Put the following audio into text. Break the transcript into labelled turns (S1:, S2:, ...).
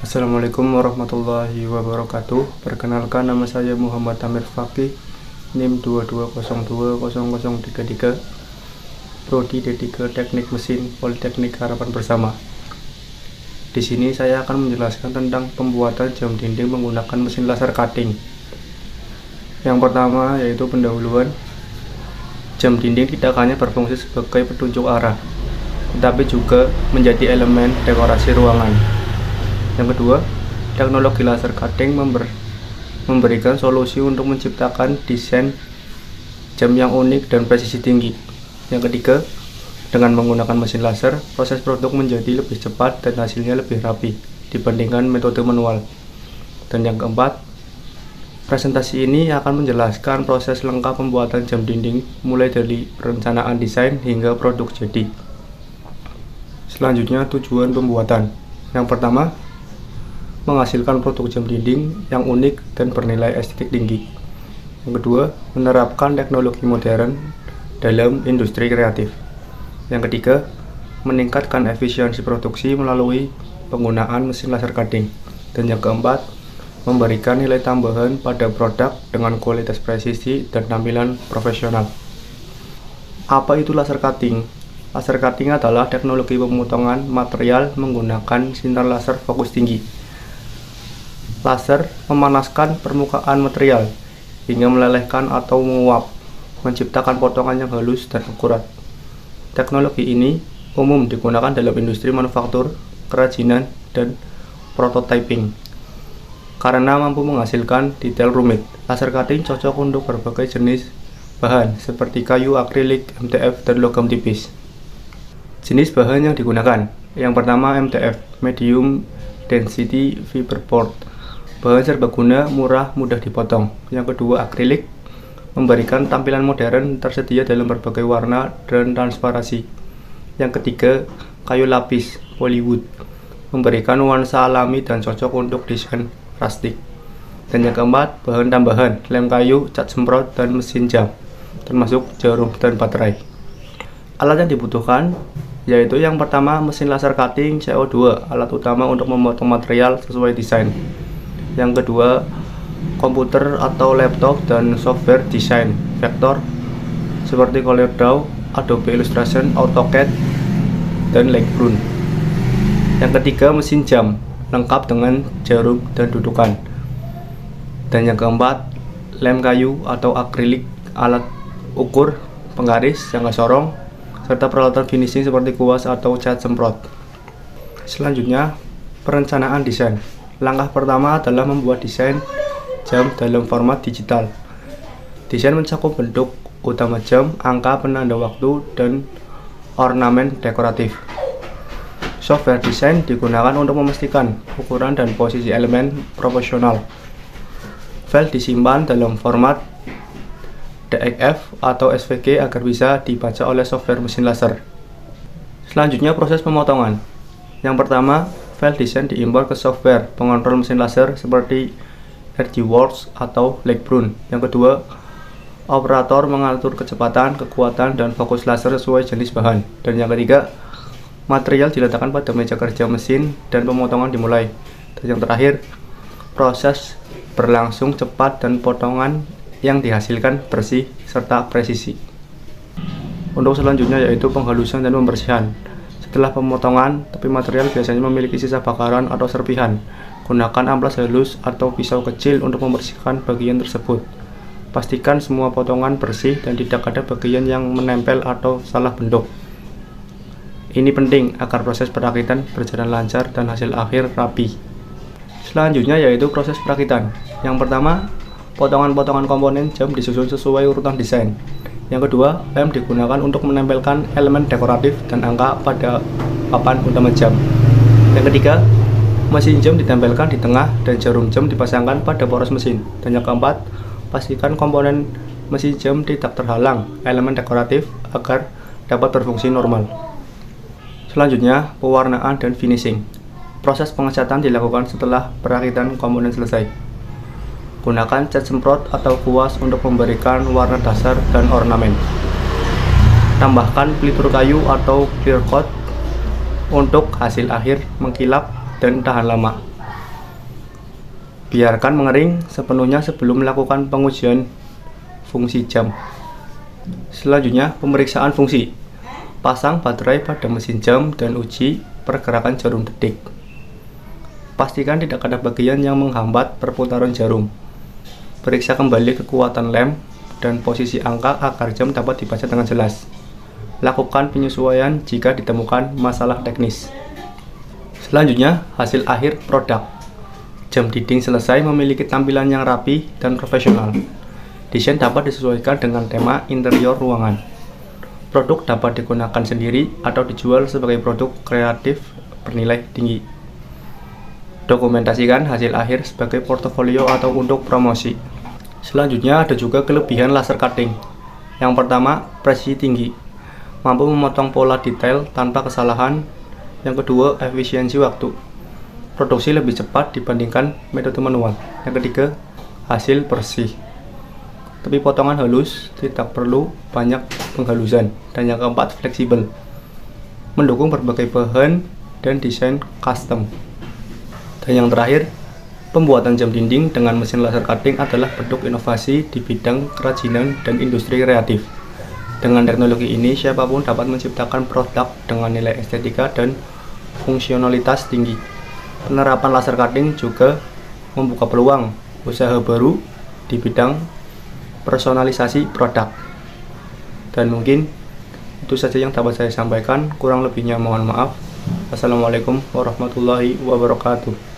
S1: Assalamualaikum warahmatullahi wabarakatuh. Perkenalkan, nama saya Muhammad Amir Fakih, NIM 22020033, Prodi D3 Teknik Mesin Politeknik Harapan Bersama. Di sini saya akan menjelaskan tentang pembuatan jam dinding menggunakan mesin laser cutting. Yang pertama yaitu pendahuluan. Jam dinding tidak hanya berfungsi sebagai petunjuk arah, tetapi juga menjadi elemen dekorasi ruangan. Yang kedua, teknologi laser cutting memberikan solusi untuk menciptakan desain jam yang unik dan presisi tinggi. Yang ketiga, dengan menggunakan mesin laser, proses produk menjadi lebih cepat dan hasilnya lebih rapi dibandingkan metode manual. Dan yang keempat, presentasi ini akan menjelaskan proses lengkap pembuatan jam dinding mulai dari perencanaan desain hingga produk jadi. Selanjutnya, tujuan pembuatan. Yang pertama, menghasilkan produk jam dinding yang unik dan bernilai estetik tinggi. Yang kedua, menerapkan teknologi modern dalam industri kreatif. Yang ketiga, meningkatkan efisiensi produksi melalui penggunaan mesin laser cutting. Dan yang keempat, memberikan nilai tambahan pada produk dengan kualitas presisi dan tampilan profesional. Apa itu laser cutting? Laser cutting adalah teknologi pemotongan material menggunakan sinar laser fokus tinggi. Laser memanaskan permukaan material hingga melelehkan atau menguap, menciptakan potongan yang halus dan akurat. Teknologi ini umum digunakan dalam industri manufaktur, kerajinan, dan prototyping. Karena mampu menghasilkan detail rumit, laser cutting cocok untuk berbagai jenis bahan seperti kayu, akrilik, MDF, dan logam tipis. Jenis bahan yang digunakan. Yang pertama MDF, Medium Density Fiberboard. Bahan serbaguna, murah, mudah dipotong. Yang kedua akrilik, memberikan tampilan modern, tersedia dalam berbagai warna dan transparansi. Yang ketiga kayu lapis, Polywood, memberikan nuansa alami dan cocok untuk desain rustic. Dan yang keempat, bahan tambahan, lem kayu, cat semprot, dan mesin jam, termasuk jarum dan baterai. Alat yang dibutuhkan yaitu yang pertama mesin laser cutting CO2, alat utama untuk memotong material sesuai desain. Yang kedua, komputer atau laptop dan software desain vektor seperti CorelDRAW, Adobe Illustrator, AutoCAD, dan Lightroom. Yang ketiga, mesin jam lengkap dengan jarum dan dudukan. Dan yang keempat, lem kayu atau akrilik, alat ukur, penggaris, jangka sorong, serta peralatan finishing seperti kuas atau cat semprot. Selanjutnya, perencanaan desain. Langkah pertama adalah membuat desain jam dalam format digital. Desain mencakup bentuk utama jam, angka penanda waktu, dan ornamen dekoratif. Software desain digunakan untuk memastikan ukuran dan posisi elemen proporsional. File disimpan dalam format DXF atau SVG agar bisa dibaca oleh software mesin laser. Selanjutnya, proses pemotongan. Yang pertama, file desain diimpor ke software pengontrol mesin laser seperti RGWorks atau Lightroom. Yang kedua, operator mengatur kecepatan, kekuatan, dan fokus laser sesuai jenis bahan. Dan yang ketiga, material diletakkan pada meja kerja mesin dan pemotongan dimulai. Dan yang terakhir, proses berlangsung cepat dan potongan yang dihasilkan bersih serta presisi. Untuk selanjutnya yaitu penghalusan dan pembersihan. Setelah pemotongan, tepi material biasanya memiliki sisa bakaran atau serpihan. Gunakan amplas halus atau pisau kecil untuk membersihkan bagian tersebut. Pastikan semua potongan bersih dan tidak ada bagian yang menempel atau salah bentuk. Ini penting agar proses perakitan berjalan lancar dan hasil akhir rapi. Selanjutnya yaitu proses perakitan. Yang pertama, potongan-potongan komponen jam disusun sesuai urutan desain. Yang kedua, lem digunakan untuk menempelkan elemen dekoratif dan angka pada papan utama jam. Yang ketiga, mesin jam ditempelkan di tengah dan jarum jam dipasangkan pada poros mesin. Dan yang keempat, pastikan komponen mesin jam tidak terhalang elemen dekoratif agar dapat berfungsi normal. Selanjutnya, pewarnaan dan finishing. Proses pengecatan dilakukan setelah perakitan komponen selesai. Gunakan cat semprot atau kuas untuk memberikan warna dasar dan ornamen. Tambahkan pelitur kayu atau clear coat untuk hasil akhir mengkilap dan tahan lama. Biarkan mengering sepenuhnya sebelum melakukan pengujian fungsi jam. Selanjutnya, pemeriksaan fungsi. Pasang baterai pada mesin jam dan uji pergerakan jarum detik. Pastikan tidak ada bagian yang menghambat perputaran jarum. Periksa kembali kekuatan lem dan posisi angka agar jam dapat dibaca dengan jelas. Lakukan penyesuaian jika ditemukan masalah teknis. Selanjutnya, hasil akhir produk. Jam dinding selesai memiliki tampilan yang rapi dan profesional. Desain dapat disesuaikan dengan tema interior ruangan. Produk dapat digunakan sendiri atau dijual sebagai produk kreatif bernilai tinggi. Dokumentasikan hasil akhir sebagai portofolio atau untuk promosi. Selanjutnya ada juga kelebihan laser cutting. Yang pertama, presisi tinggi. Mampu memotong pola detail tanpa kesalahan. Yang kedua, efisiensi waktu. Produksi lebih cepat dibandingkan metode manual. Yang ketiga, hasil bersih. Tepi potongan halus, tidak perlu banyak penghalusan. Dan yang keempat, fleksibel. Mendukung berbagai bahan dan desain custom. Dan yang terakhir, pembuatan jam dinding dengan mesin laser cutting adalah bentuk inovasi di bidang kerajinan dan industri kreatif. Dengan teknologi ini, siapapun dapat menciptakan produk dengan nilai estetika dan fungsionalitas tinggi. Penerapan laser cutting juga membuka peluang usaha baru di bidang personalisasi produk. Dan mungkin itu saja yang dapat saya sampaikan. Kurang lebihnya mohon maaf. Wassalamualaikum warahmatullahi wabarakatuh.